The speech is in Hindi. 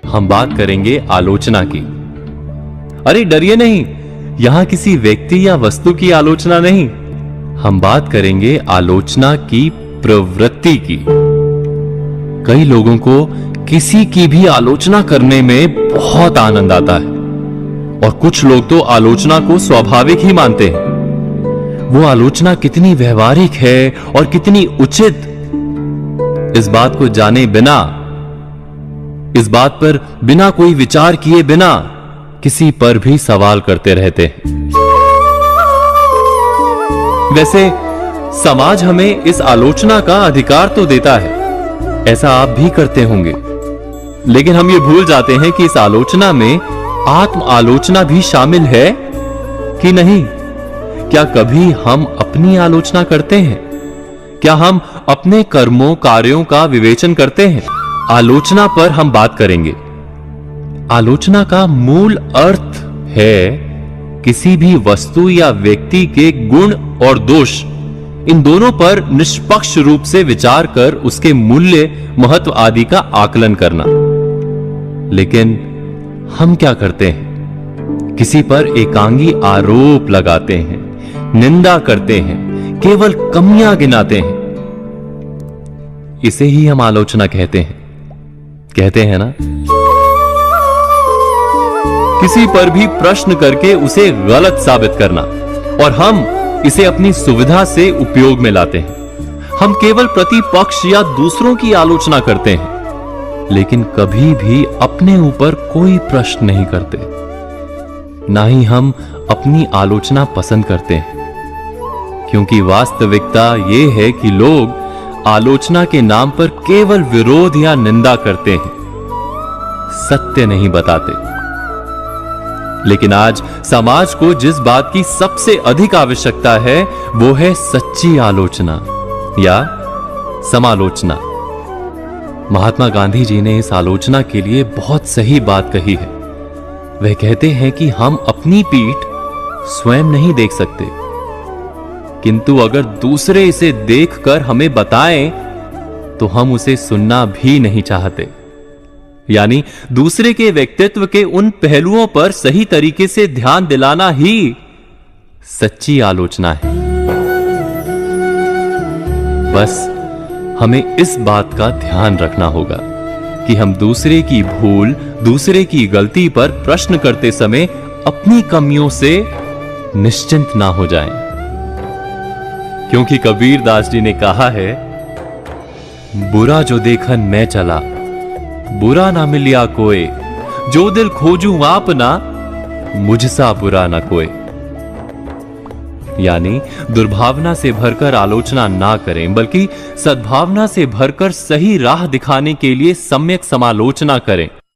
हम बात करेंगे आलोचना की। अरे डरिए नहीं, यहां किसी व्यक्ति या वस्तु की आलोचना नहीं, हम बात करेंगे आलोचना की प्रवृत्ति की। कई लोगों को किसी की भी आलोचना करने में बहुत आनंद आता है और कुछ लोग तो आलोचना को स्वाभाविक ही मानते हैं। वो आलोचना कितनी व्यवहारिक है और कितनी उचित, इस बात को जाने बिना, इस बात पर बिना कोई विचार किए बिना किसी पर भी सवाल करते रहते हैं। वैसे समाज हमें इस आलोचना का अधिकार तो देता है, ऐसा आप भी करते होंगे, लेकिन हम ये भूल जाते हैं कि इस आलोचना में आत्म आलोचना भी शामिल है कि नहीं। क्या कभी हम अपनी आलोचना करते हैं? क्या हम अपने कर्मों कार्यों का विवेचन करते हैं? आलोचना पर हम बात करेंगे। आलोचना का मूल अर्थ है किसी भी वस्तु या व्यक्ति के गुण और दोष, इन दोनों पर निष्पक्ष रूप से विचार कर उसके मूल्य, महत्व आदि का आकलन करना। लेकिन हम क्या करते हैं? किसी पर एकांगी आरोप लगाते हैं, निंदा करते हैं, केवल कमियां गिनाते हैं। इसे ही हम आलोचना कहते हैं ना। किसी पर भी प्रश्न करके उसे गलत साबित करना, और हम इसे अपनी सुविधा से उपयोग में लाते हैं। हम केवल प्रतिपक्ष या दूसरों की आलोचना करते हैं, लेकिन कभी भी अपने ऊपर कोई प्रश्न नहीं करते। ना ही हम अपनी आलोचना पसंद करते हैं, क्योंकि वास्तविकता यह है कि लोग आलोचना के नाम पर केवल विरोध या निंदा करते हैं, सत्य नहीं बताते। लेकिन आज समाज को जिस बात की सबसे अधिक आवश्यकता है वो है सच्ची आलोचना या समालोचना। महात्मा गांधी जी ने इस आलोचना के लिए बहुत सही बात कही है। वह कहते हैं कि हम अपनी पीठ स्वयं नहीं देख सकते, किंतु अगर दूसरे इसे देखकर हमें बताएं तो हम उसे सुनना भी नहीं चाहते। यानी दूसरे के व्यक्तित्व के उन पहलुओं पर सही तरीके से ध्यान दिलाना ही सच्ची आलोचना है। बस हमें इस बात का ध्यान रखना होगा कि हम दूसरे की भूल, दूसरे की गलती पर प्रश्न करते समय अपनी कमियों से निश्चिंत ना हो जाएं। क्योंकि कबीर दास जी ने कहा है, बुरा जो देखन मैं चला, बुरा ना मिलिया कोई, जो दिल खोजूं आपना, मुझसा बुरा ना कोई। यानी दुर्भावना से भरकर आलोचना ना करें, बल्कि सद्भावना से भरकर सही राह दिखाने के लिए सम्यक समालोचना करें।